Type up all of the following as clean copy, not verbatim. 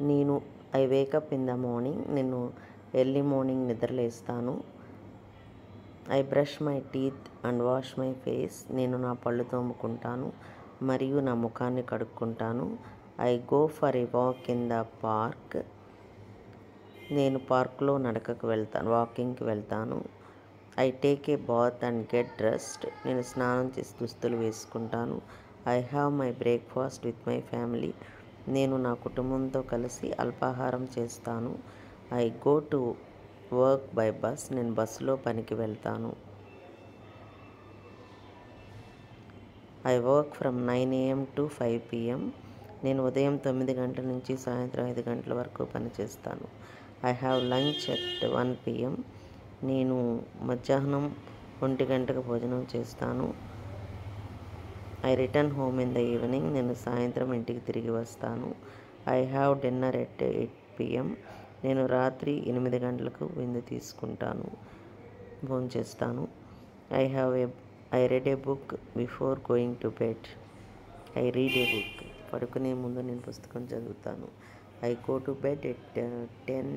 నేను I wake up in the morning, నేను early morning నిద్రలేస్తాను. I brush my teeth and wash my face, నేను నా పళ్ళు తోముకుంటాను మరియు నా ముఖాన్ని కడుక్కుంటాను. I go for a walk in the park, నేను పార్క్లో వాకింగ్కి వెళ్తాను. I take a bath and get dressed, నేను స్నానం చేసి దుస్తులు వేసుకుంటాను. I have my breakfast with my family, నేను నా కుటుంబంతో కలిసి అల్పాహారం చేస్తాను. I go to work by bus, నేను బస్సులో పనికి వెళ్తాను. I work from 9 AM to 5 PM, నేను ఉదయం 9 గంటల నుంచి సాయంత్రం 5 గంటల వరకు పనిచేస్తాను. I have lunch at 1 PM, నేను మధ్యాహ్నం 1 గంటకు భోజనం చేస్తాను. I return home in the evening, నేను సాయంత్రం ఇంటికి తిరిగి వస్తాను. I have dinner at 8 PM, నేను రాత్రి 8 గంటలకు విందు తీసుకుంటాను, భోంచేస్తాను. I read a book before going to bed, I read a book, పడుకునే ముందు నేను పుస్తకం చదువుతాను. I go to bed at 10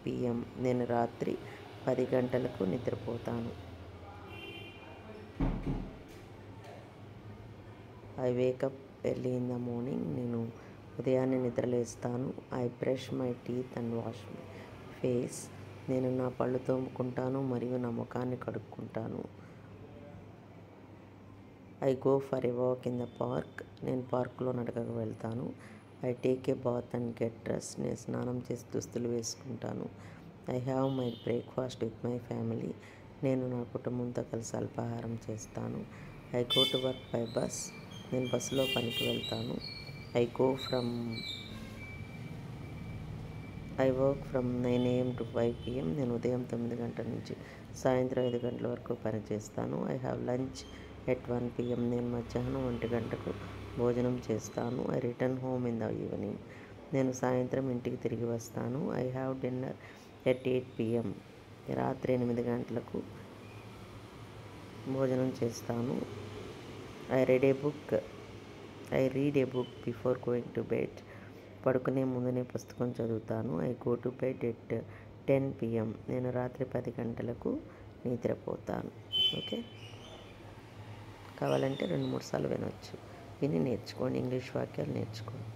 PM, నేను రాత్రి 10 గంటలకు నిద్రపోతాను. I wake up early in the morning, నేను ఉదయాన్నే నిద్రలేస్తాను. I brush my teeth and wash my face, నేను నా పళ్ళు తోముకుంటాను మరియు నా ముఖాన్ని కడుక్కుంటాను. I go for a walk in the park, నేను పార్క్లో నడకకు వెళ్తాను. I take a bath and get dressed, నేను స్నానం చేసి దుస్తులు వేసుకుంటాను. I have my breakfast with my family, నేను నా కుటుంబంతో కలిసి అల్పాహారం చేస్తాను. I go to work by bus, నేను బస్సులో పనికి వెళ్తాను. I work from 9 AM to 5 PM, నేను ఉదయం 9 గంటల నుంచి సాయంత్రం 5 గంటల వరకు పనిచేస్తాను. I have lunch at 1 PM, నేను మధ్యాహ్నం 1 గంటకు భోజనం చేస్తాను. I return home in the evening, నేను సాయంత్రం ఇంటికి తిరిగి వస్తాను. I have dinner at 8 PM, రాత్రి 8 గంటలకు భోజనం చేస్తాను. I read a book before going to bed, పడుకునే ముందు నేను పుస్తకం చదువుతాను. I go to bed at 10 PM, నేను రాత్రి 10 గంటలకు నిద్రపోతాను. ఓకే, కావాలంటే 2-3 సార్లు వినొచ్చు, విని నేర్చుకోండి, ఇంగ్లీష్ వాక్యాలు నేర్చుకోండి.